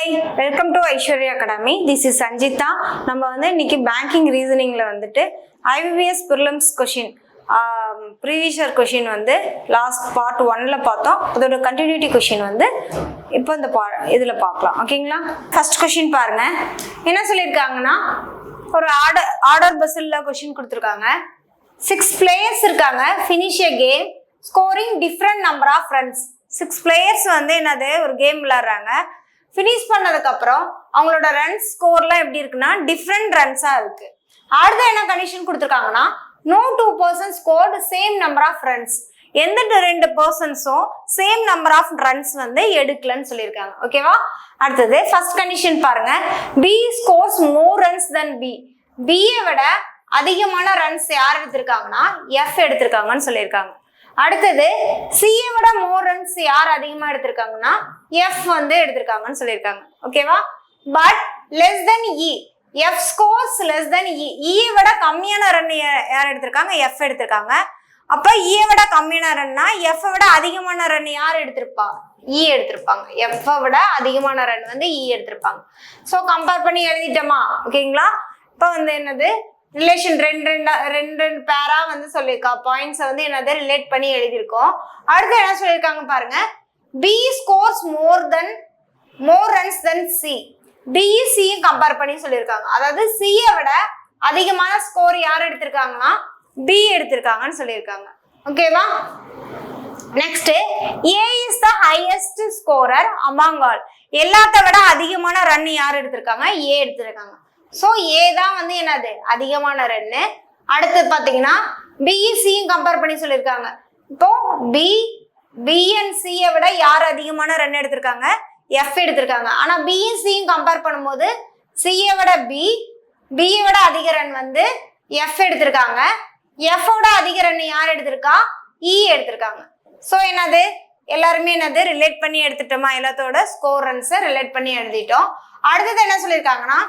Hi, welcome to Aishwarya Academy. This is Sanjita. நம்ம வந்து இன்னைக்கு banking reasoningல வந்துட்டு IBPS prelims question previous year question வந்து last part 1ல பார்த்தோம். அதோட continuity question வந்து இப்போ இந்த இதுல பார்க்கலாம். ஓகேங்களா? First question பாருங்க. என்ன சொல்லிருக்காங்கன்னா ஒரு ஆர்டர் பஸ்ல question கொடுத்திருக்காங்க. 6 players இருக்காங்க. Finish a game scoring different number of runs. 6 players வந்து என்னது ஒரு கேம் விளையாடுறாங்க. ஃபினிஷ் பண்ணதுக்கு அப்புறம் அவங்களோட ரன் ஸ்கோர்லாம் எப்படி இருக்குன்னா டிஃப்ரெண்ட் ரன்ஸா இருக்கு. அடுத்து என்ன கண்டிஷன் கொடுத்துருக்காங்கன்னா no 2 persons scored same number of runs. எந்த 2 பர்சன்ஸும் சேம் நம்பர் ஆஃப் ரன்ஸ் வந்து எடுக்கலன்னு சொல்லியிருக்காங்க. ஓகேவா? அடுத்தது ஃபர்ஸ்ட் கண்டிஷன் பாருங்க. B scores more runs than B. பியை விட அதிகமான ரன்ஸ் யார் எடுத்திருக்காங்கன்னா எஃப் எடுத்திருக்காங்கன்னு சொல்லியிருக்காங்க. அடுத்தது சியை விட மோர் ரன்ஸ் யார் அதிகமா எடுத்திருக்காங்கன்னா எஃப் வந்து எடுத்திருக்காங்கன்னு சொல்லியிருக்காங்க. ஓகேவா? But less than E. F scores less than E. இயை விட கம்மியான ரன் யார் எடுத்திருக்காங்க? எஃப் எடுத்திருக்காங்க. அப்ப இயை விட கம்மியான ரன்னா எஃப் விட அதிகமான ரன் யார் எடுத்திருப்பா? இ எடுத்திருப்பாங்க. எஃப் விட அதிகமான ரன் வந்து இ எடுத்திருப்பாங்க. ஸோ கம்பேர் பண்ணி எழுதிட்டோமா? ஓகேங்களா? இப்போ வந்து என்னது ரிலேஷன் ரெண்டு பேரா வந்து சொல்லியிருக்கா. பாயிண்ட்ஸை வந்து என்னது ரிலேட் பண்ணி எழுதியிருக்கோம். அடுத்து என்ன சொல்லியிருக்காங்க பாருங்க. பி ஸ்கோர்ஸ் மோர் ரன்ஸ் தென் சி. பி சியும் கம்பேர் பண்ணி சொல்லியிருக்காங்க. அதாவது சியை விட அதிகமான ஸ்கோர் யார் எடுத்திருக்காங்கன்னா பி எடுத்திருக்காங்கன்னு சொல்லியிருக்காங்க. ஓகேவா? Next A is the highest scorer among all. எல்லாத்த விட அதிகமான ரன் யார் எடுத்திருக்காங்க? ஏ எடுத்திருக்காங்க. ஸோ ஏ தான் வந்து என்னது அதிகமான ரன்னு. அடுத்து பார்த்தீங்கன்னா பிஇசியும் கம்பேர் பண்ணி சொல்லியிருக்காங்க. இப்போ பி அண்ட் சியை விட யார் அதிகமான ரன் எடுத்திருக்காங்க? எஃப் எடுத்திருக்காங்க. ஆனால் பிஇசியும் கம்பேர் பண்ணும்போது சியை விட பியை விட அதிக ரன் வந்து எஃப் எடுத்திருக்காங்க. எஃபோட அதிக ரன் யார் எடுத்திருக்கா? இ எடுத்திருக்காங்க. ஸோ என்னது எல்லாருமே என்னது ரிலேட் பண்ணி எடுத்துட்டோமா? எல்லாத்தோட ஸ்கோர் ரன்ஸை ரிலேட் பண்ணி எழுதிட்டோம். அடுத்தது என்ன சொல்லியிருக்காங்கன்னா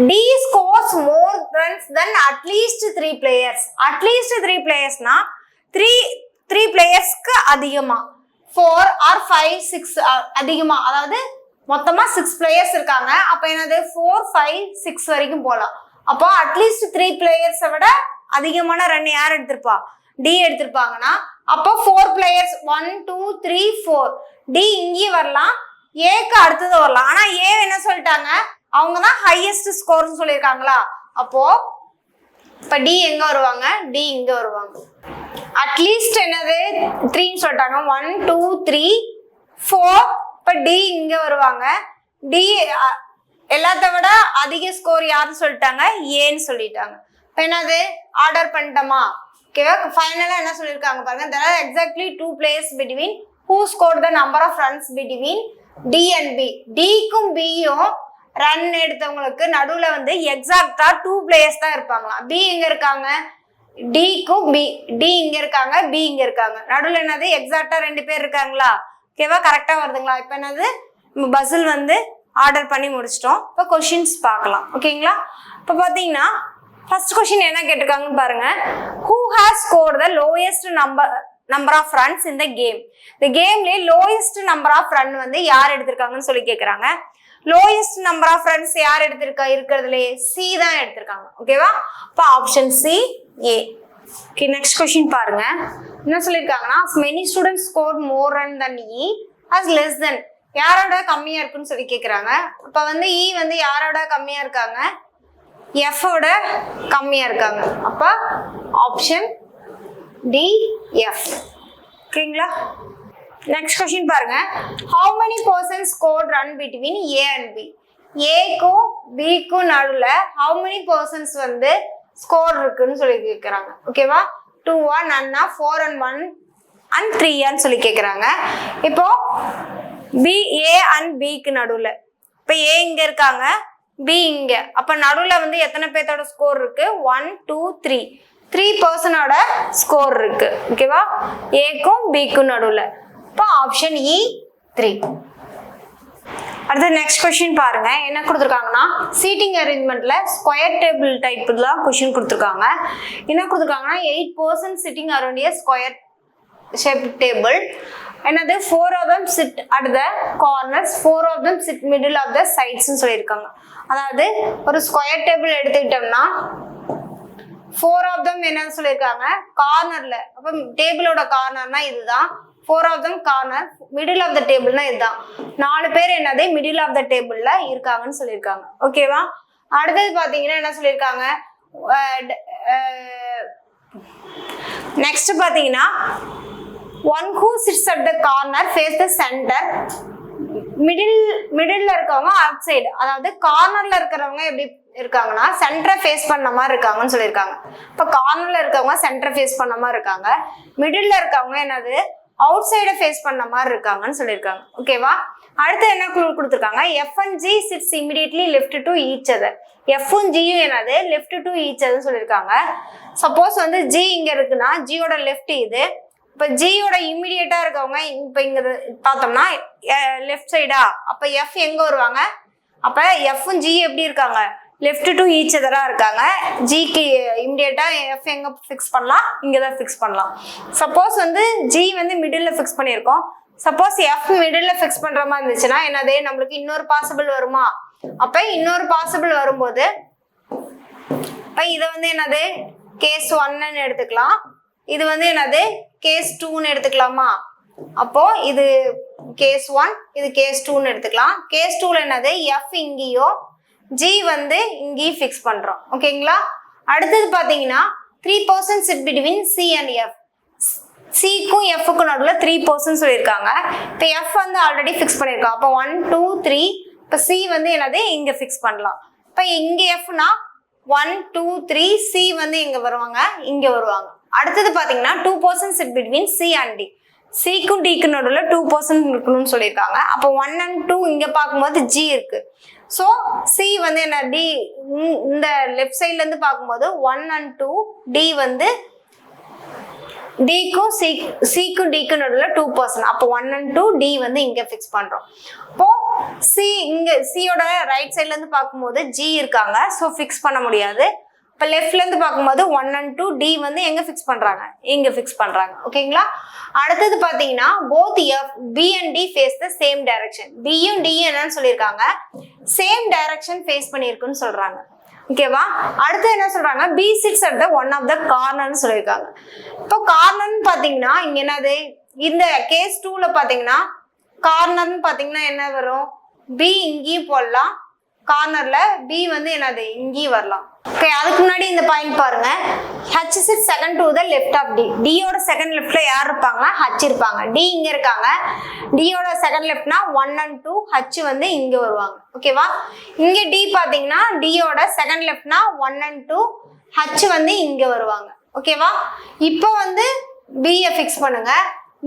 D scores more runs than at least 3 players. At least 3 players na 3 players க்கு அதிகமா 4 or 5 6 அதிகமா, அதாவது மொத்தமா 6 players இருக்காங்க. அப்ப என்னது 4 5 6 வரைக்கும் போலாம். அப்போ அட்லீஸ்ட் 3 players விட அதிகமான ரன் யார் எடுத்திருப்பா? டி எடுத்திருப்பாங்கன்னா அப்போ 4 players 1 2 3 4 டி இங்கேயும் வரலாம், ஏக்கு அடுத்தது வரலாம். ஆனா ஏ என்ன சொல்லிட்டாங்க? அவங்க தான் ஹையஸ்ட் ஸ்கோர்னு சொல்லியிருக்காங்களா? அப்போ இப்போ டி எங்க வருவாங்க? டி இங்க வருவாங்க. அட்லீஸ்ட் என்னது 3ன்னு சொல்லிட்டாங்க. 1 2 3 4. இப்போ டி இங்க வருவாங்க. டி எல்லாத்த விட அதிக ஸ்கோர் யாருன்னு சொல்லிட்டாங்க? ஏன்னு சொல்லிட்டாங்க. இப்போ என்னது ஆர்டர் பண்ணிட்டோமா? ஓகேவா? ஃபைனலாக என்ன சொல்லியிருக்காங்க பாருங்க. there are exactly 2 players between who scored the number of runs between D and B. டிக்கும் பியும் ரன் எடுத்தவங்களுக்கு நடுவில் வந்து எக்ஸாக்டா 2 பிளேயர்ஸ் தான் இருப்பாங்களா. பி எங்க இருக்காங்க? டிக்கும் டி இங்க இருக்காங்க, பி இங்க இருக்காங்க. நடுவில் என்னது எக்ஸாக்டா 2 பேர் இருக்காங்களா? ஓகேவா? கரெக்டா வருதுங்களா? இப்போ என்னது பசில் வந்து ஆர்டர் பண்ணி முடிச்சிட்டோம். இப்போ கொஸ்டின்ஸ் பார்க்கலாம். ஓகேங்களா? இப்போ பார்த்தீங்கன்னா ஃபர்ஸ்ட் கொஸ்டின் என்ன கேட்டிருக்காங்கன்னு பாருங்க. Who has scored the lowest number of runs in the game. இந்த கேம்லேயே லோயஸ்ட் நம்பர் ஆஃப் ரன் வந்து யார் எடுத்திருக்காங்கன்னு சொல்லி கேட்குறாங்க. லோயஸ்ட் நம்பர் ஆஃப் ரன்ஸ் யார் இருக்கிறதுலே சி தான் எடுத்திருக்காங்க. ஓகேவா? இப்போ option C A. Okay, next question பாருங்க. என்ன சொல்லியிருக்காங்கன்னா many students scored more run than E as less than. யாரோட கம்மியா இருக்குன்னு சொல்லி கேட்குறாங்க. இப்போ வந்து இ வந்து யாரோட கம்மியா இருக்காங்க? எஃபோட கம்மியா இருக்காங்க. அப்போ ஆப்ஷன் டி எஃப். ஓகேங்களா? நெக்ஸ்ட் கொஸ்டின் பாருங்க. how many persons scored run between A and B. ஏக்கும் பிக்கும் நடுவில் how many persons வந்து ஸ்கோர் இருக்குன்னு சொல்லி கேட்குறாங்க. ஓகேவா? 2 நன்னா 4 and 1 and 3 சொல்லி கேட்குறாங்க. இப்போ பி ஏ அண்ட் பிக்கு நடுவில் இப்போ ஏ இங்க இருக்காங்க, பி இங்க. அப்போ நடுவில் வந்து எத்தனை பேர்த்தோட ஸ்கோர் இருக்கு? 1 2 3 பர்சனோட ஸ்கோர் இருக்கு. ஓகேவா? ஏக்கும் பிக்கும் நடுவில். இப்போ ஆப்ஷன் இ 3. அடுத்து நெக்ஸ்ட் கொஸ்டின் பாருங்க. என்ன கொடுத்துருக்காங்கன்னா சீட்டிங் அரேஞ்ச்மெண்ட்ல ஸ்கொயர் டேபிள் டைப் தான் கொஸ்டின் கொடுத்துருக்காங்க. என்ன கொடுத்துருக்காங்கன்னா 8 persons சிட்டிங் அரௌண்ட் ஏ ஸ்கொயர் ஷேப் டேபிள். என்னது 4 of them sit at the corners, 4 of them sit middle of the sides னு சொல்லியிருக்காங்க. அதாவது ஒரு ஸ்கொயர் டேபிள் எடுத்துக்கிட்டோம்னா 4 of them என்ன சொல்லியிருக்காங்க கார்னர்ல. அப்ப டேபிளோட கார்னர்னா இதுதான். 4 of them corner, middle of the tableனா இதுதான். 4 பேர் என்னது middle of the tableல இருக்காங்கன்னு சொல்லியிருக்காங்க. ஓகேவா? அடுத்தது பாத்தீங்கன்னா என்ன சொல்லியிருக்காங்க, நெக்ஸ்ட் பாத்தீங்கன்னா one who sits at the corner face the center, மிடில்ல இருக்கவங்க அவுட் சைடு, அதாவது கார்னர்ல இருக்கிறவங்க எப்படி இருக்காங்கன்னா சென்டரை ஃபேஸ் பண்ண மாதிரி இருக்காங்கன்னு சொல்லியிருக்காங்க. இப்போ கார்னர்ல இருக்கவங்க சென்டரை ஃபேஸ் பண்ண மாதிரி இருக்காங்க, மிடில்ல இருக்கவங்க என்னது அவுட் சைடை ஃபேஸ் பண்ண மாதிரி இருக்காங்கன்னு சொல்லியிருக்காங்க. ஓகேவா? அடுத்து என்ன கொடுத்துருக்காங்க, F and G sits immediately left to each other. எஃப்பும் ஜியும் என்னது லெஃப்ட் டு ஈச் அதர்னு சொல்லியிருக்காங்க. சப்போஸ் வந்து ஜி இங்க இருக்குன்னா ஜியோட லெஃப்ட் இது. இப்போ ஜியோட இமிடியேட்டா இருக்கவங்க இப்போ இங்க பார்த்தோம்னா லெஃப்ட் சைடா, அப்ப எஃப் எங்க வருவாங்க, அப்ப எஃப்பும் ஜி எப்படி இருக்காங்க லெஃப்ட் டு ஈச் அதரா இருக்காங்க. ஜிக்கு இமிடியேட்டா எஃப் எங்க ஃபிக்ஸ் பண்ணலாம், இங்கதான் ஃபிக்ஸ் பண்ணலாம். சப்போஸ் வந்து ஜி வந்து மிடில்ல ஃபிக்ஸ் பண்ணியிருக்கோம், சப்போஸ் எஃப் மிடில்ல ஃபிக்ஸ் பண்ற மாதிரி இருந்துச்சுன்னா என்னது நம்மளுக்கு இன்னொரு பாசிபிள் வருமா, அப்ப இன்னொரு பாசிபிள் வரும்போது இப்ப இதை வந்து என்னது கேஸ் 1ன்னு எடுத்துக்கலாம், இது வந்து என்னது கேஸ் 2ன்னு எடுத்துக்கலாமா. அப்போ இது கேஸ் 1, இது கேஸ் 2ன்னு எடுத்துக்கலாம். கேஸ் 2ல என்னது எஃப் இங்கேயோ ஜி வந்து இங்கேயும் ஃபிக்ஸ் பண்றோம். ஓகேங்களா? அடுத்தது பாத்தீங்கன்னா 3 persons sit between C and F. சிக்கும் எஃப்க்கும் நடுவில் 3 persons சொல்லியிருக்காங்க. இப்போ எஃப் வந்து ஆல்ரெடி ஃபிக்ஸ் பண்ணியிருக்கோம், அப்போ 1 2 3. இப்போ சி வந்து என்னது இங்க ஃபிக்ஸ் பண்ணலாம். இப்போ இங்க எஃப்னா 1 2 3, சி வந்து இங்க வருவாங்க, இங்க வருவாங்க. அடுத்தது பாத்தீங்கன்னா 2 persons sit between C and D. சிக்கும் டிக்கு நடுவில் 2 persons இருக்கணும்னு சொல்லியிருக்காங்க. அப்போ 1 and 2 இங்க பார்க்கும்போது ஜி இருக்கு. ஸோ சி வந்து என்ன டி இந்த லெஃப்ட் சைட்ல இருந்து பார்க்கும்போது 1 and 2, டி வந்து டிக்கும் சிக்கும் டிக்கும் நடுவில் 2 person. அப்போ 1 and 2, டி வந்து இங்க ஃபிக்ஸ் பண்றோம். அப்போ சி இங்க சியோட ரைட் சைட்ல இருந்து பார்க்கும்போது ஜி இருக்காங்க, ஸோ ஃபிக்ஸ் பண்ண முடியாது. இப்போ லெஃப்ட்ல இருந்து பார்க்கும்போது 1 and 2, டி வந்து எங்க ஃபிக்ஸ் பண்றாங்க, இங்க ஃபிக்ஸ் பண்றாங்க. ஓகேங்களா? அடுத்தது பாத்தீங்கன்னா both F B and D face the same direction. பியும் டியும் என்னன்னு சொல்லியிருக்காங்க சேம் டைரக்ஷன் ஃபேஸ் பண்ணியிருக்குன்னு சொல்றாங்க. ஓகேவா? அடுத்து என்ன சொல்றாங்க, B sits at the one of the கார்னர்னு சொல்லியிருக்காங்க. இப்போ கார்னர்னு பாத்தீங்கன்னா இங்க என்னது இந்த கேஸ் 2ல பாத்தீங்கன்னா கார்னர்னு பாத்தீங்கன்னா என்ன வரும், பி இங்கேயும் போடலாம், கார்னர்ல பி வந்து என்னது இங்கேயும் வரலாம். ஓகே, அதுக்கு முன்னாடி இந்த பாயிண்ட் பாருங்க, H sit second to the left of D. டியோட செகண்ட் லெஃப்ட்ல யார் இருப்பாங்கன்னா ஹச் இருப்பாங்க, டி இங்க இருக்காங்க. டியோட செகண்ட் லெஃப்ட்னா 1 and 2, ஹச் வந்து இங்க வருவாங்க. ஓகேவா? இங்க டி பாத்தீங்கன்னா டியோட செகண்ட் லெஃப்ட்னா 1 and 2, ஹச் வந்து இங்க வருவாங்க. ஓகேவா? இப்போ வந்து பியை ஃபிக்ஸ் பண்ணுங்க.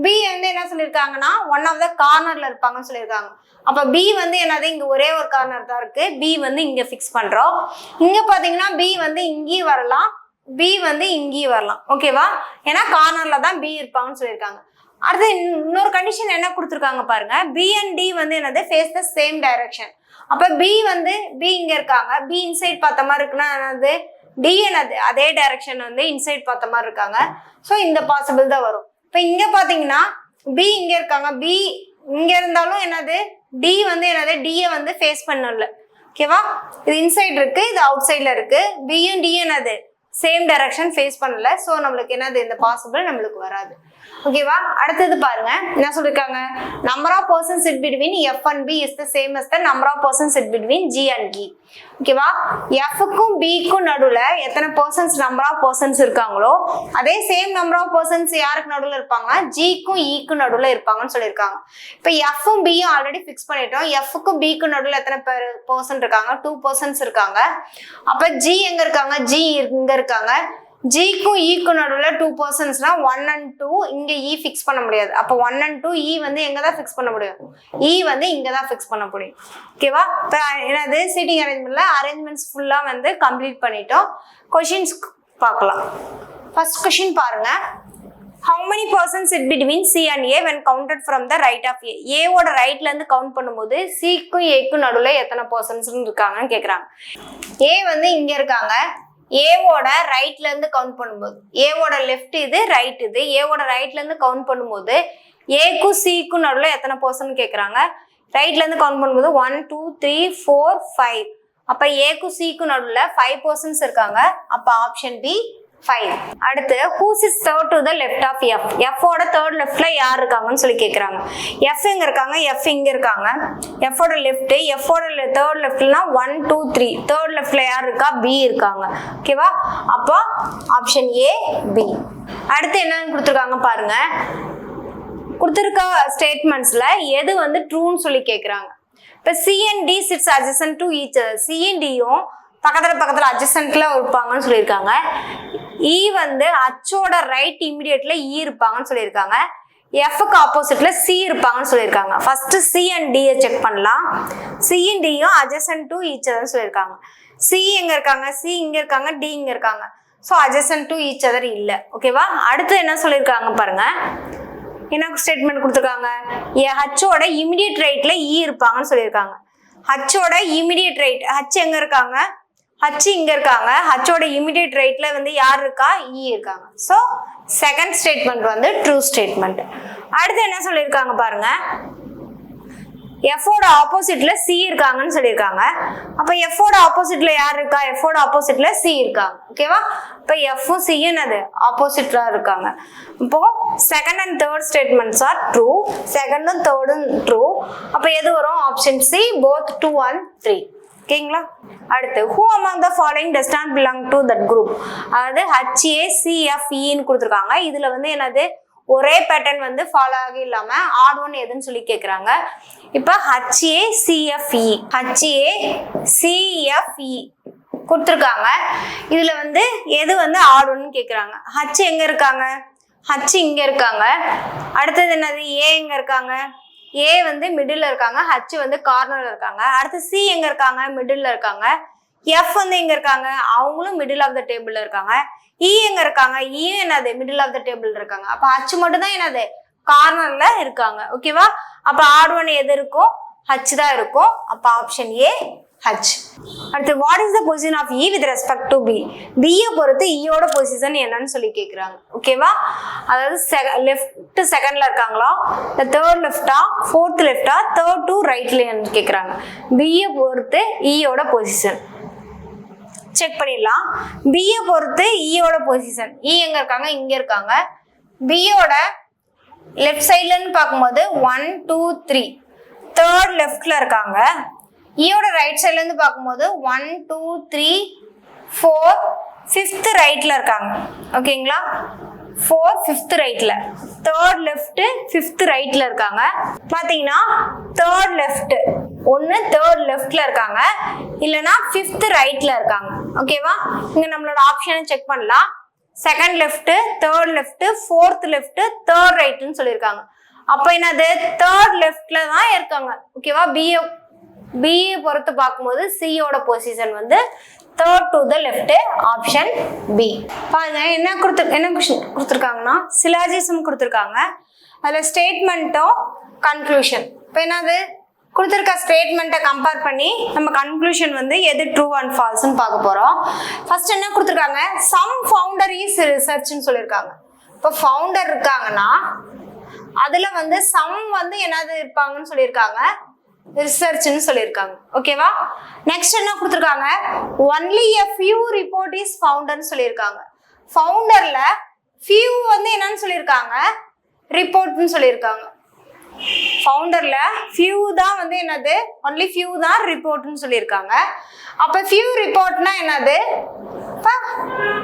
பி வந்து என்ன சொல்லியிருக்காங்கன்னா ஒன் ஆஃப் த கார்னர்ல இருப்பாங்கன்னு சொல்லியிருக்காங்க. அப்ப பி வந்து என்னது இங்க ஒரே ஒரு கார்னர் தான் இருக்கு, பி வந்து இங்க ஃபிக்ஸ் பண்றோம். இங்க பாத்தீங்கன்னா பி வந்து இங்கேயும் வரலாம், பி வந்து இங்கேயும் வரலாம். ஓகேவா? ஏன்னா கார்னர்ல தான் பி இருப்பாங்கன்னு சொல்லியிருக்காங்க. அடுத்து இன்னொரு கண்டிஷன் என்ன கொடுத்துருக்காங்க பாருங்க, பி அண்ட் டி வந்து என்னது ஃபேஸ் த சேம் டைரக்ஷன். அப்ப பி வந்து பி இங்க இருக்காங்க, பி இன்சைட் பார்த்த மாதிரி இருக்குன்னா என்னது டி என்னது அதே டைரக்ஷன் வந்து இன்சைட் பார்த்த மாதிரி இருக்காங்க. ஸோ இந்த பாசிபிள் தான் வரும். இப்போ இங்க பாத்தீங்கன்னா பி இங்க இருக்காங்க, பி இங்க இருந்தாலும் என்னது டி வந்து என்னது டியை வந்து ஃபேஸ் பண்ணல. ஓகேவா? இது இன்சைட் இருக்கு, இது அவுட் சைட்ல இருக்கு. பியும் டி என்னது சேம் டைரக்ஷன் ஃபேஸ் பண்ணல, ஸோ நம்மளுக்கு என்னது இந்த பாசிபிள் நம்மளுக்கு வராது. ஓகேவா? அடுத்தது பாருங்க என்ன சொல்லிருக்காங்க, number of persons sit between F and B is the same as the number of persons sit between G and E. ஓகேவா? எஃப்க்கும் பிக்கும் நடுவுல எத்தனை பர்சன்ஸ் நம்பர் ஆஃப் பர்சன்ஸ் இருக்காங்களோ அதே சேம் நம்பர் ஆஃப் பர்சன்ஸ் யாருக்கு நடுவுல இருப்பாங்க, ஜிக்கும் இக்கும் நடுவுல இருப்பாங்கன்னு சொல்லியிருக்காங்க. இப்போ எஃப்பும் பியும் ஆல்ரெடி ஃபிக்ஸ் பண்ணிட்டோம். எஃப்க்கும் பிக்கும் நடுவுல எத்தனை பர்சன்ட் இருக்காங்க, 2 persons இருக்காங்க. அப்ப ஜி எங்க இருக்காங்க, ஜி இங்க இருக்காங்க. ஜிக்கும் இக்கும் நடுவில் 2 personsனா 1 and 2, இங்க இ ஃபிக்ஸ் பண்ண முடியாது. அப்போ 1 and 2 இ வந்து எங்க தான் ஃபிக்ஸ் பண்ண முடியும், இ வந்து இங்க தான் ஃபிக்ஸ் பண்ண முடியும். ஓகேவா? இப்போ என்னது சீட்டிங் அரேஞ்ச்மெண்ட்ல அரேஞ்ச்மெண்ட்ஸ் ஃபுல்லா வந்து கம்ப்ளீட் பண்ணிட்டோம். கொஷின்ஸ் பார்க்கலாம். ஃபர்ஸ்ட் கொஷின் பாருங்க, how many persons sit between C and A when counted from the right of A? A ஓட ரைட்ல இருந்து கவுண்ட் பண்ணும்போது சிக்கும் ஏக்கும் நடுவில் எத்தனை பர்சன்ஸ் இருக்காங்கன்னு கேக்குறாங்க. A வந்து இங்க இருக்காங்க, ஏவோட ரைட்ல இருந்து கவுண்ட் பண்ணும்போது ஏவோட லெஃப்ட் இது ரைட் இது, ஏவோட ரைட்ல இருந்து கவுண்ட் பண்ணும்போது ஏக்கும் சிக்கும் நடுவில் எத்தனை பர்சன்ட் கேட்குறாங்க. ரைட்ல இருந்து கவுண்ட் பண்ணும்போது 1 2 3 4 5. அப்ப ஏக்கும் சிக்கும் நடுவில் 5% இருக்காங்க. அப்ப ஆப்ஷன் பி 5. அடுத்து whose is third to the left of f. f ஓட third leftல யார் இருக்காங்கன்னு சொல்லி கேக்குறாங்க. f எங்க இருக்காங்க, f இங்க இருக்காங்க. f ஓட left, f ஓட third leftனா 1 2 3. third leftல யார் இருக்கா, b இருக்காங்க. ஓகேவா? அப்போ ஆப்ஷன் ஏ பி. அடுத்து என்னன்னு கொடுத்துருக்காங்க பாருங்க. கொடுத்துருக்க ஸ்டேட்மெண்ட்ஸ்ல எது வந்து ட்ரூன்னு சொல்லி கேக்குறாங்க. இப்போ C and D sits adjacent to each other. C and டியும் பக்கத்துல அட்ஜசன்ட்ல இருப்பாங்கன்னு சொல்லியிருக்காங்க. இ வந்து அச்சோட ரைட் இமிடியேட்ல இ இருப்பாங்கன்னு சொல்லியிருக்காங்க. எஃப்க்கு ஆப்போசிட்ல சி இருப்பாங்கன்னு சொல்லியிருக்காங்க. ஃபர்ஸ்ட் சி அண்ட் டியை செக் பண்ணலாம். சி அண்ட் டியும் adjacent to each otherன்னு சொல்லியிருக்காங்க. சி எங்க இருக்காங்க, சி இங்க இருக்காங்க, டி இங்க இருக்காங்க. So adjacent to each other இல்லை. ஓகேவா? அடுத்து என்ன சொல்லியிருக்காங்க பாருங்க. என்ன ஸ்டேட்மெண்ட் கொடுத்துருக்காங்க, ஹச்சோட இமிடியேட் ரைட்ல இ இருப்பாங்கன்னு சொல்லியிருக்காங்க. ஹச்சோட இமிடியேட் ரைட், ஹச் எங்க இருக்காங்க, ஹச் இங்க இருக்காங்க. ஹச்சோட இமிடியேட் ரைட்ல வந்து யார் இருக்கா, இ இருக்காங்க. ஸோ செகண்ட் ஸ்டேட்மெண்ட் வந்து ட்ரூ ஸ்டேட்மெண்ட். அடுத்து என்ன சொல்லியிருக்காங்க பாருங்க. எஃபோட ஆப்போசிட்ல சி இருக்காங்கன்னு சொல்லியிருக்காங்க. அப்ப எஃபோட ஆப்போசிட்ல யார் இருக்கா, எஃபோட ஆப்போசிட்ல சி இருக்காங்க. ஓகேவா? இப்ப எஃப்பும் சியும் அது ஆப்போசிட்ல இருக்காங்க. இப்போ second and third statements are true. செகண்டும் தேர்டும் ட்ரூ. அப்ப எது வரும், ஆப்ஷன் சி போத் 2 and 3. ஓகேங்களா? அடுத்து who among the following does not belong to that group. அதாவது HACFEன்னு கொடுத்துருக்காங்க. இதுல வந்து என்னது, ஒரே பேட்டர்ன் வந்து ஃபாலோ ஆகி இல்லாம ஆட் ஒன் எதுன்னு சொல்லி கேக்குறாங்க. இப்ப HACFE கொடுத்துருக்காங்க. இதுல வந்து எது வந்து ஆட் ஒன்னு கேக்குறாங்க. ஹச் எங்க இருக்காங்க, ஹச் இங்க இருக்காங்க. அடுத்தது என்னது, ஏ எங்க இருக்காங்க, ஏ வந்து மிடில் இருக்காங்க, ஹச் வந்து கார்னர்ல இருக்காங்க. அடுத்து சி எங்க இருக்காங்க, மிடில் இருக்காங்க. எஃப் வந்து எங்க இருக்காங்க, அவங்களும் மிடில் ஆஃப் த டேபிள்ல இருக்காங்க. இ எங்க இருக்காங்க, இயும் என்னது மிடில் ஆஃப் த டேபிள் இருக்காங்க. அப்ப ஹச் மட்டும் தான் என்னது கார்னர்ல இருக்காங்க. ஓகேவா? அப்ப ஆட் ஒன் எது இருக்கும், ஹச் தான் இருக்கும். அப்ப ஆப்ஷன் ஏ ஹச். அடுத்து what is the position of E with respect to B. பியை பொறுத்து இயோட பொசிஷன் என்னன்னு சொல்லி கேட்குறாங்க. ஓகேவா? அதாவது லெஃப்ட் செகண்ட்ல இருக்காங்களா, இல்லை தேர்ட் லெஃப்டா, ஃபோர்த் லெஃப்டா, தேர்ட் டு ரைட்லன்னு கேட்குறாங்க. பியை பொறுத்து இயோட பொசிஷன் செக் பண்ணிடலாம். பியை பொறுத்து இயோட பொசிஷன், இ எங்க இருக்காங்க, இங்க இருக்காங்க. பியோட லெஃப்ட் சைட்லன்னு பார்க்கும்போது 1 2 3 தேர்ட் லெஃப்ட்ல இருக்காங்க. ஈயோட ரைட் சைட்ல இருந்து பார்க்கும்போது 1 2 3 4 5th ரைட்ல இருக்காங்க. ஓகேங்களா? 4 5th ரைட்ல, தேர்ட் லெஃப்ட் 5th ரைட்ல இருக்காங்க. பாத்தீங்கன்னா தேர்ட் லெஃப்ட் ஒன்னு தேர்ட் லெஃப்ட்ல இருக்காங்க, இல்லனா 5th ரைட்ல இருக்காங்க. ஓகேவா? இங்க நம்மளோட ஆப்ஷனை செக் பண்ணலாம். Second left, third left, fourth left, third ரைட்னு சொல்லியிருக்காங்க. அப்ப என்னது, தேர்ட் லெஃப்ட்ல தான் இருக்காங்க. ஓகேவா? பிஏ பொறுத்து பார்க்கும்போது சியோட பொசிஷன் வந்து third to the left, option B. பாருங்க என்ன கொஸ்டின் கொடுத்துருக்காங்கன்னா, சிலாஜிசம் கொடுத்துருக்காங்க. அதில் ஸ்டேட்மெண்ட்டும் கன்க்ளூஷன். இப்போ என்னது கொடுத்துருக்க ஸ்டேட்மெண்ட்டை கம்பேர் பண்ணி நம்ம கன்க்ளூஷன் வந்து எது ட்ரூ அண்ட் ஃபால்ஸ்ன்னு பார்க்க போகிறோம். ஃபர்ஸ்ட் என்ன கொடுத்துருக்காங்க, சம் ஃபவுண்டர் இஸ் ரிசர்ச்னு சொல்லியிருக்காங்க. இப்போ ஃபவுண்டர் இருக்காங்கன்னா அதில் வந்து சம் வந்து என்னது இருப்பாங்கன்னு சொல்லியிருக்காங்க, ரிசர்ச்னு சொல்லியிருக்காங்க. ஓகேவா? நெக்ஸ்ட் என்ன கொடுத்துருக்காங்க, only a few report is founderன்னு சொல்லியிருக்காங்க. ஃபவுண்டர்ல few வந்து என்னன்னு சொல்லியிருக்காங்க, ரிப்போர்ட்னு சொல்லியிருக்காங்க. ஃபவுண்டர்ல few தான் வந்து என்னது, ஒன்லி few தான் ரிப்போர்ட்னு சொல்லியிருக்காங்க. அப்ப few ரிப்போர்ட்னா என்னது,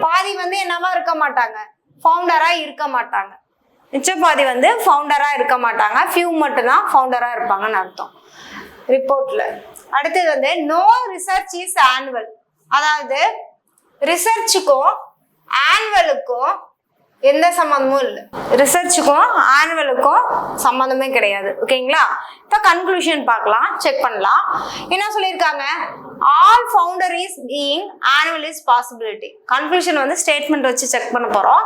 பாதி வந்து என்னவா இருக்க மாட்டாங்க, ஃபவுண்டரா இருக்க மாட்டாங்க. மிச்ச பாதி வந்து ஃபவுண்டரா இருக்க மாட்டாங்க, few மட்டும் தான் ஃபவுண்டரா இருப்பாங்கன்னு அர்த்தம் ரிப்போர்ட்ல. அடுத்தது வந்து நோ ரிசர்ச் இஸ் ஆனுவல். அதாவது ரிசர்ச்சுக்கும் ஆனுவலுக்கும் எந்த சம்மந்தமும் இல்லை. ரிசர்ச்சுக்கும் ஆனுவலுக்கும் சம்மந்தமே கிடையாது. ஓகேங்களா? இப்போ கன்க்ளூஷன் பார்க்கலாம், செக் பண்ணலாம். என்ன சொல்லியிருக்காங்க, all founder is being annual is possibility. Conclusion வந்து ஸ்டேட்மெண்ட் வச்சு செக் பண்ண போறோம்.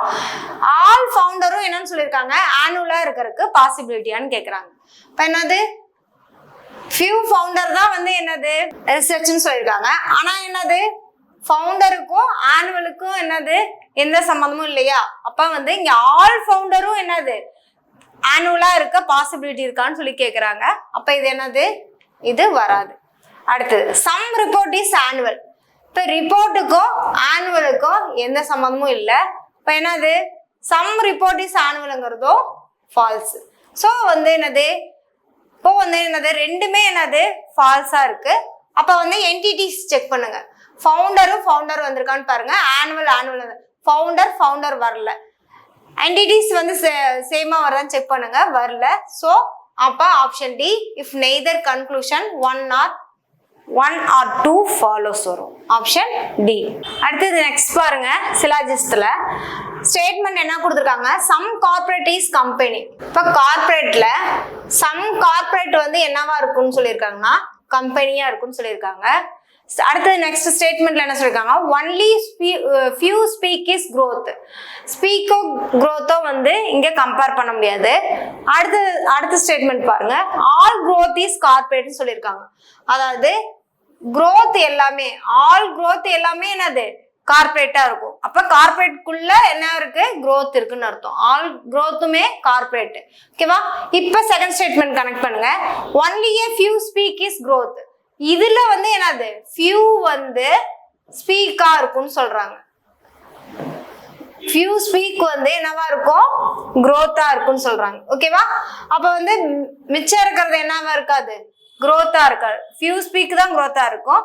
ஆல் ஃபவுண்டரும் என்னன்னு சொல்லியிருக்காங்க, ஆனுவலா இருக்கிறதுக்கு பாசிபிலிட்டியான்னு கேட்குறாங்க. இப்போ என்னது, ஃபியூ ஃபவுண்டர் தான் வந்து என்னது ரிசர்ச்னு சொல்லியிருக்காங்க. ஆனா என்னது, ஃபவுண்டருக்கும் ஆனுவலுக்கும் என்னது எந்த சம்மந்தமும் இல்லையா? அப்ப வந்து இங்க ஆல் ஃபவுண்டரும் என்னது ஆனுவலா இருக்க பாசிபிலிட்டி இருக்கான்னு சொல்லி கேக்குறாங்க. அப்ப இது என்னது? இது வராது. அடுத்தது சம் ரிப்போர்ட் இஸ் ஆனுவல். இப்போ ரிப்போர்ட்டுக்கும் ஆனுவலுக்கும் எந்த சம்மந்தமும் இல்லை. இப்போ என்னது? சம் ரிப்போர்ட் இஸ் ஆனுவலுங்கிறதும் ஃபால்ஸ். ஸோ வந்து என்னது? இப்போ வந்து என்னது? ரெண்டுமே என்னது? ஃபால்ஸா இருக்கு. அப்போ வந்து என்டிட்டிஸ் செக் பண்ணுங்க. ஃபவுண்டர் வந்திருக்கான்னு பாருங்க. ஆனுவல் ஃபவுண்டர் வரல. என்டிட்டிஸ் வந்து சேமா வருதான்னு செக் பண்ணுங்க. வரல. ஸோ அப்போ option D, if neither conclusion one or two follows வரும். Option D. அடுத்தது நெக்ஸ்ட் பாருங்க. சிலாஜிஸ்ட்ல ஸ்டேட்மெண்ட் என்ன கொடுத்துருக்காங்க? Some corporate is company. இப்போ கார்பரேட்ல சம் கார்பரேட் வந்து என்னவா இருக்குன்னு சொல்லியிருக்காங்கன்னா கம்பெனியா இருக்குன்னு சொல்லியிருக்காங்க. அடுத்தது நெக்ஸ்ட் ஸ்டேட்மெண்ட்ல என்ன சொல்லியிருக்காங்க? Only few speak is growth. ஸ்பீக்கோ growth வந்து இங்க கம்பேர் பண்ண முடியாது. அடுத்த ஸ்டேட்மெண்ட் பாருங்க. ஆல் growth இஸ் கார்பரேட்னு சொல்லியிருக்காங்க. அதாவது growth எல்லாமே என்னது? கார்பரேட்டா இருக்கும். அப்ப கார்பரேட்குள்ள என்ன இருக்கு? growth இருக்குன்னு அர்த்தம். ஆல் growthமே கார்பரேட். ஓகேவா? இப்ப செகண்ட் ஸ்டேட்மெண்ட் கனெக்ட் பண்ணுங்க. Only a few speak is growth. இதுல வந்து என்னது? few வந்து ஸ்பீக்கா இருக்கும்னு சொல்றாங்க. few speak வந்து என்னவா இருக்கும்? growth-ஆ இருக்கும்னு சொல்றாங்க. ஓகேவா? அப்ப வந்து மிச்சம் இருக்கிறது என்னவா இருக்காது? growth-ஆ இருக்காது. few speak தான் growth-ஆ இருக்கும்.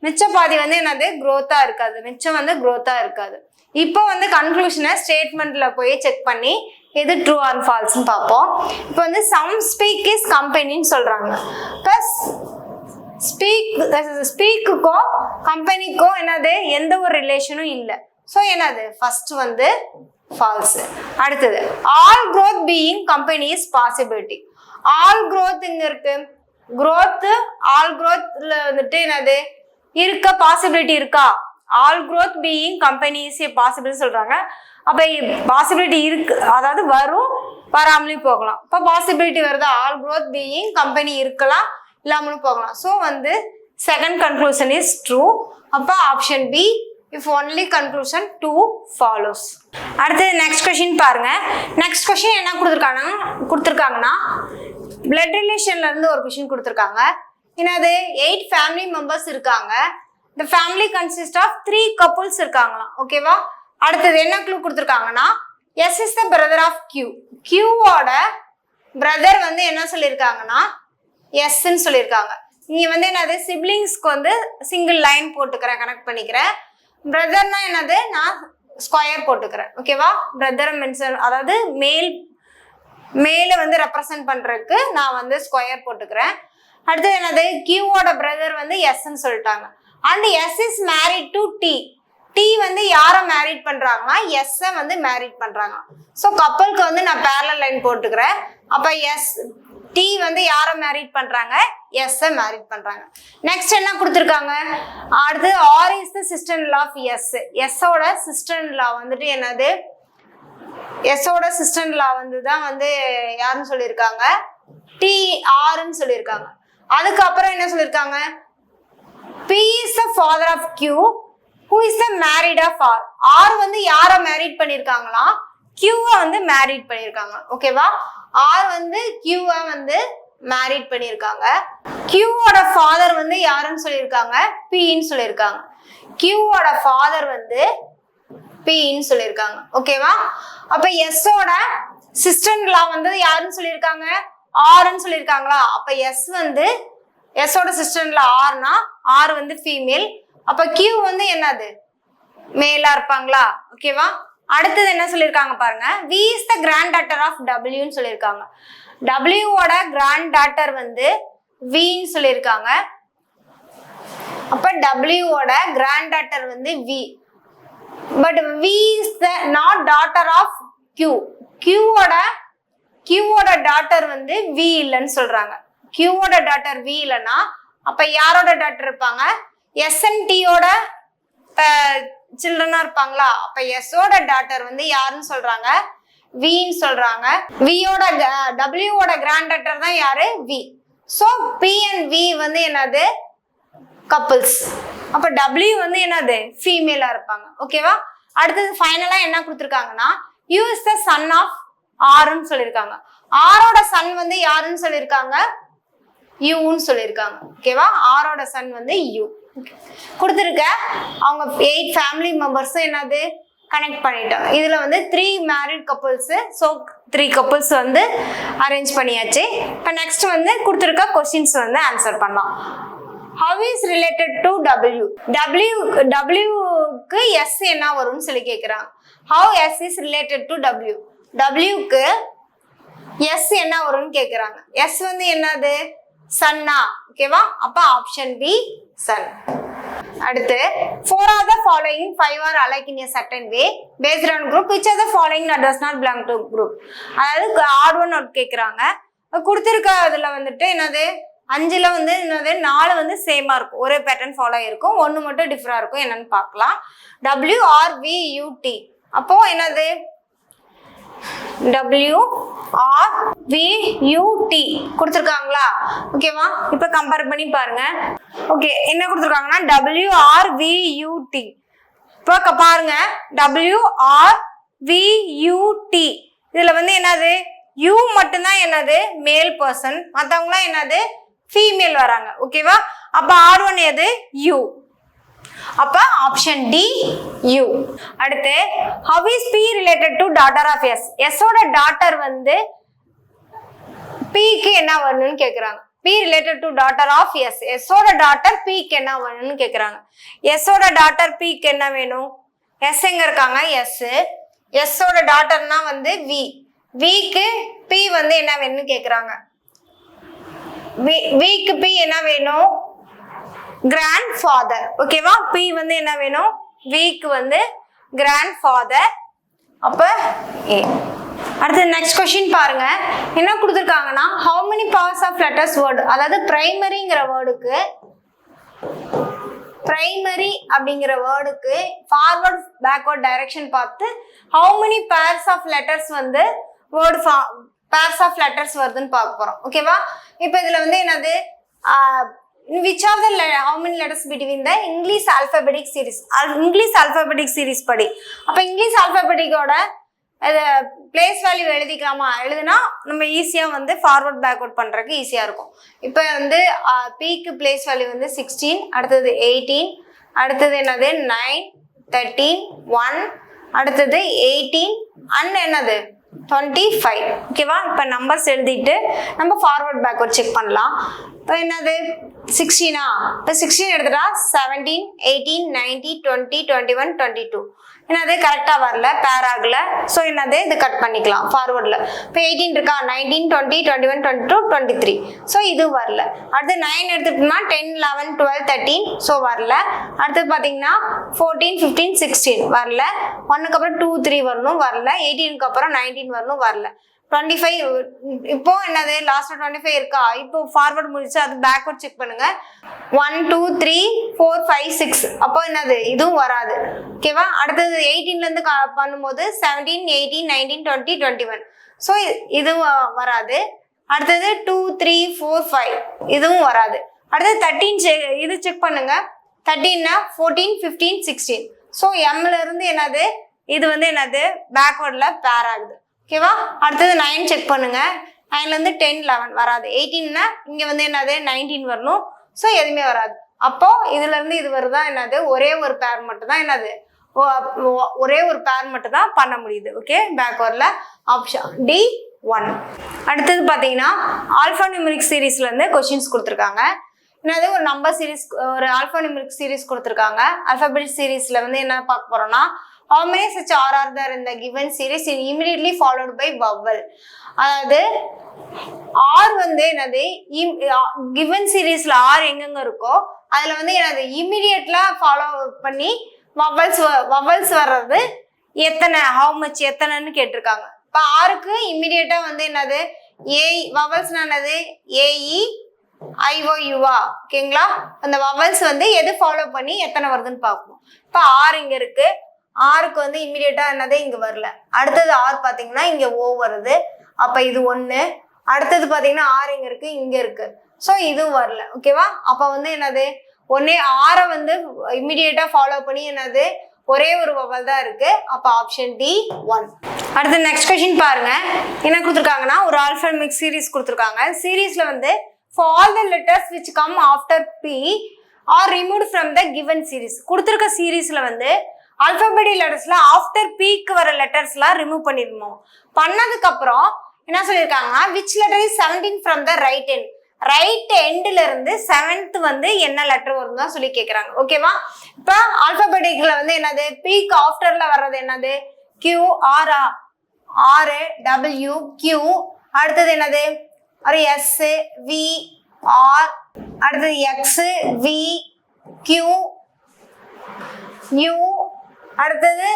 மிச்ச பாதி வந்து என்னது? growth-ஆ இருக்காது. மிச்சம் வந்து growth-ஆ இருக்காது. இப்போ வந்து கன்க்ளூஷனை ஸ்டேட்மெண்ட்ல போய் செக் பண்ணி எது ட்ரூ ஆர் ஃபால்ஸ்னு பார்ப்போம். இப்போ வந்து சம் ஸ்பீக் இஸ் கம்பெனின்னு சொல்றாங்க. பிளஸ் ஸ்பீக்குக்கும் கம்பெனிக்கும் என்னது? எந்த ஒரு ரிலேஷனும் இல்லை. ஸோ என்னது? ஃபர்ஸ்ட் வந்து ஃபால்ஸ். அடுத்தது all growth being company is possibility. All growth இங்க இருக்கு. ஆல் growthல வந்துட்டு என்னது? இருக்க பாசிபிலிட்டி இருக்கா? All growth being company is a possibility சொல்றாங்க. அப்ப பாசிபிலிட்டி இருக்கு, அதாவது வரும், வராமலே போகலாம். இப்போ பாசிபிலிட்டி வருது. ஆல் growth being company இருக்கலாம், இல்லாமலும் போகலாம். ஸோ வந்து செகண்ட் கன்க்ளூஷன் இஸ் ட்ரூ. அப்போ option B, if only conclusion 2 follows. அடுத்தது நெக்ஸ்ட் கொஸ்டின் பாருங்க. நெக்ஸ்ட் கொஸ்டின் என்ன கொடுத்துருக்காங்கன்னா பிளட் ரிலேஷன்ல இருந்து ஒரு கொஸ்டின் கொடுத்துருக்காங்க. என்னது? 8 ஃபேமிலி மெம்பர்ஸ் இருக்காங்க. இந்த ஃபேமிலி கன்சிஸ்ட் ஆஃப் 3 கப்புள்ஸ் இருக்காங்களாம். ஓகேவா? அடுத்தது என்ன க்ளூ கொடுத்துருக்காங்கன்னா S is the brother of Q. கியூவோட பிரதர் வந்து என்ன சொல்லியிருக்காங்கன்னா எஸ்ன்னு சொல்லியிருக்காங்க. இங்க வந்து என்னது? சிப்ளிங்ஸ்க்கு வந்து சிங்கிள் லைன் போட்டுக்கிறேன், கனெக்ட் பண்ணிக்கிறேன். பிரதர்னா என்னது? நான் ஸ்கொயர் போட்டுக்கிறேன். ஓகேவா? பிரதர் மென்ஷன், அதாவது மேல வந்து ரெப்ரசன்ட் பண்றதுக்கு நான் வந்து ஸ்கொயர் போட்டுக்கிறேன். அடுத்தது என்னது? கியூவோட பிரதர் வந்து எஸ்ன்னு சொல்லிட்டாங்க. And S is married to T. T வந்து யாரை மேரிட் பண்றாங்கன்னா எஸ் வந்து மேரிட் பண்றாங்க. ஸோ கப்பலுக்கு வந்து நான் பேரலல் லைன் போட்டுக்கிறேன். அப்ப எஸ் டி வந்து யாரை மேரிட் பண்றாங்க? எஸ் மேரிட் பண்றாங்க. நெக்ஸ்ட் என்ன கொடுத்துருக்காங்க? அடுத்து R is the sister in law of S. எஸ்ஸோட சிஸ்டர் இன் லா வந்துட்டு என்னது? எஸ்ஸோட சிஸ்டர் இன் லா வந்து தான் வந்து யாருன்னு சொல்லியிருக்காங்க? டி ஆர்ன்னு சொல்லியிருக்காங்க. அதுக்கப்புறம் என்ன சொல்லியிருக்காங்க? P is the father of Q. Who is the married of R. R வந்து யாரை மேரிட் பண்ணியிருக்காங்களா? கியூவை வந்து மேரிட் பண்ணியிருக்காங்க. ஓகேவா? ஆர் வந்து கியூவை வந்து மேரிட் பண்ணியிருக்காங்க. கியூவோட ஃபாதர் வந்து யாருன்னு சொல்லியிருக்காங்க? பின்னு சொல்லியிருக்காங்க. கியூவோட ஃபாதர் வந்து பின்னு சொல்லியிருக்காங்க. ஓகேவா? அப்ப எஸ்ஸோட சிஸ்டர் இன் லா வந்து யாருன்னு சொல்லியிருக்காங்க? ஆர்ன்னு சொல்லியிருக்காங்களா? அப்ப எஸ் வந்து எஸ்ஸோட சிஸ்டர் இன் லா ஆர்னா ஆர் வந்து ஃபீமேல். அப்ப கியூ வந்து என்னது? மேலா இருப்பாங்களா? ஓகேவா? அடுத்தது என்ன சொல்லியிருக்காங்க பாருங்க. V is the granddaughter of டபிள்யூன்னு சொல்லியிருக்காங்க. டபிள்யூவோட கிராண்ட் டாட்டர் வந்து வின்னு சொல்லியிருக்காங்க. அப்ப டபிள்யூவோட கிராண்ட் டாட்டர் வந்து V. But V is the not daughter of Q. கியூவோட டாட்டர் வந்து வி இல்லைன்னு சொல்றாங்க. கியூவோட டாட்டர் வி இல்லைன்னா அப்ப யாரோட டாட்டர் இருப்பாங்க? எஸ் அண்ட் டியோட சில்ட்ரனா இருப்பாங்களா? அப்ப எஸ்ஸோட டாட்டர் வந்து யாருன்னு சொல்றாங்க? வின்னு சொல்றாங்க. வியோட டபிள்யூவோட கிராண்ட் டாட்டர் தான் யாரு? V. So P and V வந்து என்னது? கப்புள்ஸ். அப்ப டபிள்யூ வந்து என்னது? ஃபீமேலா இருப்பாங்க. ஓகேவா? அடுத்தது ஃபைனலா என்ன கொடுத்துருக்காங்கன்னா U is the son of ஆர்ன்னு சொல்லியிருக்காங்க. ஆரோட சன் வந்து யாருன்னு சொல்லியிருக்காங்க? யூன்னு சொல்லியிருக்காங்க. ஓகேவா? ஆரோட சன் வந்து யூ. கொடுத்துருக்க அவங்க 8 ஃபேமிலி மெம்பர்ஸும் என்னது கனெக்ட் பண்ணிட்டோம். இதுல வந்து 3 மேரிட் கப்புள்ஸ். ஸோ 3 கப்புள்ஸ் வந்து அரேஞ்ச் பண்ணியாச்சு. இப்போ நெக்ஸ்ட் வந்து கொடுத்துருக்க கொஸ்டின்ஸ் வந்து ஆன்சர் பண்ணலாம். How is related to W? Wக்கு S என்ன வரும்னு சொல்லி கேட்குறாங்க. How S is related to W? Wக்கு S என்ன வரும்னு கேட்குறாங்க. S வந்து என்னது? சன்னா. ஓகேவா? அப்போ ஆப்ஷன் பி சன். அடுத்து 4 are the following 5 are alike in a certain way based on group which are the following that does not belong to group. அதாவது R1 கேட்குறாங்க. கொடுத்துருக்க அதில் வந்துட்டு என்னது 5ல வந்து என்னது 4 வந்து சேமா இருக்கும், ஒரே பேட்டர்ன் ஃபாலோ இருக்கும், 1 மட்டும் டிஃபரா இருக்கும். என்னன்னு பார்க்கலாம். WRVUT அப்போ என்னது WRVUT கொடுத்துருக்காங்களா? ஓகேவா? இப்போ கம்பேர் பண்ணி பாருங்க. ஓகே, என்ன கொடுத்துருக்காங்கன்னா WRVUT. இப்போ பாருங்க WRVUT இதுல வந்து என்னது யூ மட்டும்தான் என்னது மேல் பர்சன், மற்றவங்களாம் என்னது ஃபீமேல் வராங்க. ஓகேவா? அப்ப R1 எது? யூ. அப்ப ஆப்ஷன் டி யூ. அடுத்து how is P related to daughter of S? S ஓட டாட்டர் வந்து P க்கு என்ன வரணும்னு கேக்குறாங்க. P related to daughter of S. S ஓட டாட்டர் P க்கு என்ன வரணும்னு கேக்குறாங்க. S ஓட டாட்டர் P க்கு என்ன வேணும்? S எங்க இருக்காங்க? S. S ஓட டாட்டர்னா வந்து V. V க்கு P வந்து என்ன வேணும்னு கேக்குறாங்க. V க்கு P என்ன வேணும்? Grand father. ஓகேவா? P வந்து என்ன வேணும்? V க்கு வந்து கிராண்ட் ஃபாதர். அப்ப A. அடுத்து நெக்ஸ்ட் क्वेश्चन பாருங்க. என்ன கொடுத்திருக்காங்கன்னா how many parts of letters word, அதாவது பிரைமரிங்கிற வேர்டுக்கு பிரைமரி அப்படிங்கிற வேர்டுக்கு ஃபார்வர்ட் பேக்வர்ட் டைரக்ஷன் பார்த்து how many pairs of letters வந்து வேர்டு pairs of letters வருதுன்னு பார்க்க போறோம். ஓகேவா? இப்போ இதுல வந்து என்னது which of the how many letters between the English alphabetic series? English alphabetic series படி. அப்ப இங்கிலீஷ் ஆல்பபெட்டிக்கோட பிளேஸ் வேல்யூ எழுதிக்கலாமா? எழுதுனா நம்ம ஈஸியா வந்து ஃபார்வர்ட் பேக்வர்ட் பண்றதுக்கு ஈஸியா இருக்கும். இப்போ வந்து Pக்கு பிளேஸ் வேல்யூ வந்து 16, அடுத்தது 18, அடுத்தது என்னது 9, 13, 1, அடுத்தது 18 அண்ட் என்னது 25. ஓகேவா? இப்போ நம்பர்ஸ் எழுதிட்டு நம்ம ஃபார்வர்ட் பேக்வர்ட் செக் பண்ணலாம். இப்போ என்னது 16ஆ? இப்போ 16 எடுத்துட்டா 17, 18, 19, 20, 21, 22. என்னது கரெக்டா வரல, பேர் ஆகல. ஸோ என்னது இது கட் பண்ணிக்கலாம் ஃபார்வர்டில். இப்போ 18 இருக்கா? 19, 20, 21, 22, 23. ஸோ இது வரல. அடுத்து 9 எடுத்துட்டோம்னா 10, 11, 12, 13. ஸோ வரல. அடுத்தது பார்த்தீங்கன்னா 14, 15, 16 வரல. 1க்கு அப்புறம் 2, 3 வரணும், வரல. 18க்கு அப்புறம் 19 வரணும், வரல. 25 இப்போ என்னது லாஸ்ட் 25 இருக்கா? இப்போ ஃபார்வர்ட் முடிச்சு அது பேக்வர்ட் செக் பண்ணுங்க. 1, 2, 3, 4, 5, 6. அப்போ என்னது இதுவும் வராது. ஓகேவா? அடுத்தது 18ல இருந்து பண்ணும்போது 17, 18, 19, 20, 21. ஸோ இதுவும் வராது. அடுத்தது 2, 3, 4, 5 இதுவும் வராது. அடுத்தது 13 இது செக் பண்ணுங்க. 13னா 14, 15, 16. ஸோ எம்ல இருந்து என்னது இது வந்து என்னது பேக்வர்ட்ல பேர் ஆகுது. ஓகேவா? அடுத்தது 9 செக் பண்ணுங்க. 9ல இருந்து 10, 11 வராது. 18னா இங்க வந்து என்னது 19 வரணும். ஸோ எதுவுமே வராது. அப்போ இதுல இருந்து இது வருதா என்னது ஒரே ஒரு பேர் மட்டும் தான் என்னது ஒரே ஒரு பேர் மட்டும் தான் பண்ண முடியுது. ஓகே, பேக்வர்ட்ல ஆப்ஷன் டி 1. அடுத்தது பாத்தீங்கன்னா ஆல்பா நியூமரிக் சீரீஸ்ல இருந்து கொஸ்டின்ஸ் கொடுத்துருக்காங்க. என்னது ஒரு நம்பர் சீரீஸ், ஒரு ஆல்பா நியூமரிக் சீரீஸ் கொடுத்துருக்காங்க. ஆல்பாபெட் சீரீஸ்ல வந்து என்ன பார்க்க போறோம்னா how many such R are there in the given series and immediately followed by vowel. அதாவது R வந்து என்னது given seriesல R எங்கெங்க இருக்கோ அதுல வந்து என்னது இமிடியேட்லா ஃபாலோ பண்ணி vowels வர்றது எத்தனை, how much எத்தனைன்னு கேட்டிருக்காங்க. இப்போ ஆருக்கு இமிடியேட்டா வந்து என்னது vowelsனா என்னது AE IOUவா? ஓகேங்களா? அந்த vowels வந்து எது ஃபாலோ பண்ணி எத்தனை வருதுன்னு பார்க்கணும். இப்போ R இங்க இருக்கு. ஆருக்கு வந்து இமிடியேட்டா என்னது இங்க வரல. அடுத்தது ஆர் பாத்தீங்கன்னா இங்க ஓ வருது. அப்ப இது 1. அடுத்தது பாத்தீங்கன்னா ஆர் இங்க இருக்கு, இங்க இருக்கு. ஸோ இதுவும் வரல. ஓகேவா? அப்ப வந்து என்னது ஒன்னே ஆரை வந்து இமிடியேட்டா ஃபாலோ பண்ணி என்னது ஒரே ஒரு வவல் தான் இருக்கு. அப்ப ஆப்ஷன் டி 1. அடுத்து நெக்ஸ்ட் கொஸ்டின் பாருங்க. என்ன கொடுத்துருக்காங்கன்னா ஒரு ஆல்ஃபாபெட் சீரீஸ் கொடுத்துருக்காங்க. சீரீஸ்ல வந்து for all the letters which come after P are removed from the given series. கொடுத்துருக்க சீரீஸ்ல வந்து ஆல்பாபெட்டிக் லெட்டர்ஸ்ல ஆஃப்டர் பீக்கு வர லெட்டர்ஸ்லாம் ரிமூவ் பண்ணிடணும். பண்ணதுக்கு அப்புறம் என்ன சொல்லியிருக்காங்கன்னா which letter is 17 from the right end. Right எண்ட்ல இருந்து 7th வந்து என்ன லெட்டர் வரும் தான் சொல்லி கேட்குறாங்க. ஓகேவா? இப்போ ஆல்பாபெட்டிக்ல வந்து என்னது பீக்கு ஆஃப்டர்ல வர்றது என்னது Q R R W Q. அடுத்தது என்னது ஒரு S V R. அடுத்தது X V Q U. அடுத்தது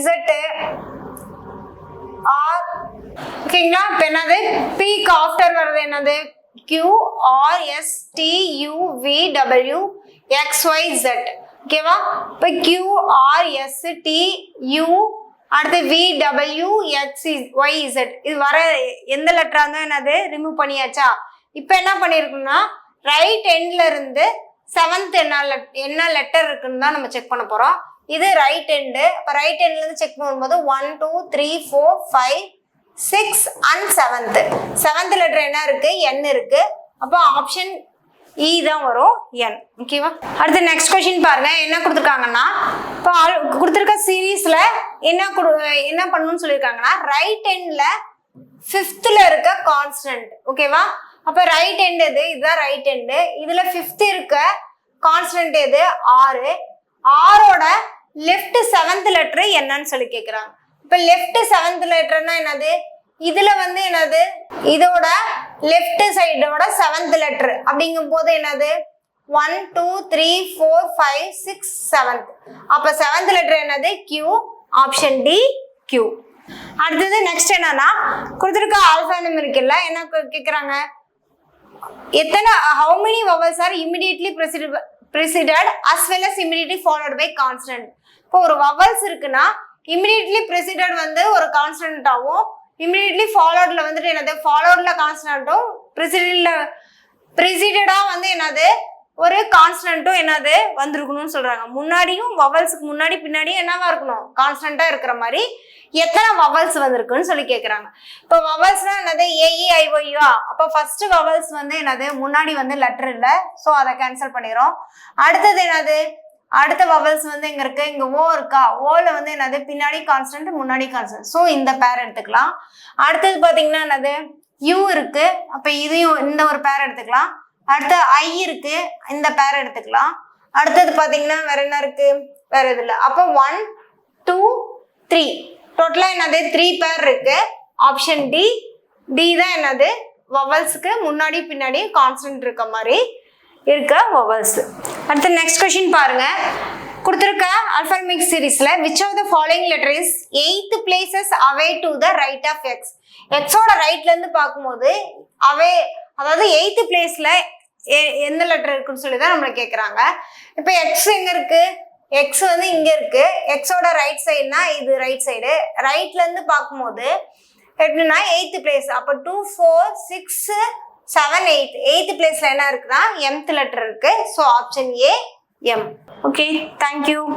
Z R. ஓகேங்களா? இப்போ என்னது பீக் ஆஃப்டர் வர்றது என்னது Q R S T U V W X Y Z. ஓகேவா? இப்போ Q R S T U அடுத்து V W X Y Z இது வர எந்த லெட்டரா இருந்தா என்னது ரிமூவ் பண்ணியாச்சா? இப்போ என்ன பண்ணிருக்கோம்னா ரைட் எண்ட்ல இருந்து 7th என்ன லெட்டர் இருக்குன்னு தான் நம்ம செக் பண்ண போறோம். இது ரைட் எண்டு. அப்போ ரைட் எண்ட்ல இருந்து செக் பண்ணும்போது 1 2 3 4 5 6 and 7th லெட்டர் என்ன இருக்கு N இருக்கு. அப்போ ஆப்ஷன் E தான் வரும் N. ஓகேவா? அடுத்து நெக்ஸ்ட் கொஸ்டின் பாருங்க. என்ன கொடுத்துருக்காங்கன்னா இப்போ கொடுத்துருக்க சீரீஸ்ல என்ன பண்ணணும்னு சொல்லியிருக்காங்கன்னா ரைட் எண்ட்ல 5th இருக்க கான்ஸ்டன்ட். ஓகேவா? அப்போ ரைட் எண்ட் எது? இதுதான் ரைட் எண்டு. இதுல 5th இருக்க கான்ஸ்டன்ட் எது? 6. ஆரோட லெஃப்ட் 7th லெட்டர் என்னன்னு சொல்லி கேட்குறாங்க. இப்போ லெஃப்ட் 7th லெட்டர்னா என்னது? இதுல வந்து என்னது இதோட லெஃப்ட் சைடோட 7th லெட்டர் அப்படிங்கும் போது என்னது 1 2 3 4 5 6 7th. அப்ப 7th லெட்டர் என்னது Q. Option D Q. அடுத்தது நெக்ஸ்ட் என்னன்னா கொடுத்துருக்க ஆல்பா நியூமரிக்கல்ல என்ன கேக்குறாங்க எத்தனை how many vowels are immediately preceded as well as immediately followed by consonant. இப்போ ஒரு vowels இருக்குன்னா immediately preceded வந்து ஒரு கான்ஸ்டன்ட் ஆகும். இமிடியட்லி ஃபாலோட்ல வந்துட்டு என்னது ஃபாலோட்ல கான்ஸ்டன்ட்டும் ப்ரிசிடடா வந்து என்னது ஒரு கான்ஸ்டன்ட்டும் என்னது வந்திருக்கணும்னு சொல்றாங்க. முன்னாடியும் வவல்ஸுக்கு முன்னாடி பின்னாடியும் என்னவா இருக்கணும் கான்ஸ்டன்டா இருக்கிற மாதிரி எத்தனை வவல்ஸ் வந்திருக்குன்னு சொல்லி கேட்குறாங்க. இப்போ வவல்ஸ்னா என்னது AEIOU. அப்போ ஃபர்ஸ்ட் வவல்ஸ் வந்து என்னது முன்னாடி வந்து லெட்டர் இல்லை, ஸோ அதை கேன்சல் பண்ணிடுறோம். அடுத்தது என்னது அடுத்த வவல்ஸ் வந்து எங்க இருக்கு இங்க ஓ இருக்கா, ஓல வந்து என்னது பின்னாடி கான்ஸ்டன்ட் முன்னாடி கான்ஸ்டன்ட், ஸோ இந்த பேர் எடுத்துக்கலாம். அடுத்தது பாத்தீங்கன்னா என்னது யூ இருக்கு, அப்ப இதையும் இந்த ஒரு பேர் எடுத்துக்கலாம். அடுத்து ஐ இருக்கு, இந்த பேர் எடுத்துக்கலாம். அடுத்தது பாத்தீங்கன்னா வேற என்ன இருக்கு, வேற இது இல்லை. அப்போ 1 2 3 டோட்டலா என்னது 3 பேர் இருக்கு. Option D. டி தான் என்னது வவல்ஸுக்கு முன்னாடி பின்னாடி கான்ஸ்டன்ட் இருக்க மாதிரி இருக்க வவல்ஸ். அடுத்து நெக்ஸ்ட் கொஸ்டின் பாருங்க. கொடுத்துருக்க ஆல்பாபெட்டிக் சீரீஸ்ல which of the following letter is 8th places away to the right of x. எக்ஸோட ரைட்ல இருந்து பார்க்கும்போது அவே அதாவது 8th பிளேஸ்ல எந்த லெட்டர் இருக்குன்னு சொல்லி தான் நம்மளை கேட்குறாங்க. இப்போ எக்ஸ் எங்க இருக்கு, எக்ஸ் வந்து இங்க இருக்கு. எக்ஸோட ரைட் சைடுனா இது ரைட் சைடு. ரைட்ல இருந்து பார்க்கும்போது எப்படின்னா 8th பிளேஸ். அப்போ 2 4 6 7 8 8th பிளேஸ்ல என்ன இருக்குன்னா mth லெட்டர் இருக்கு. So option A M. Okay, thank you.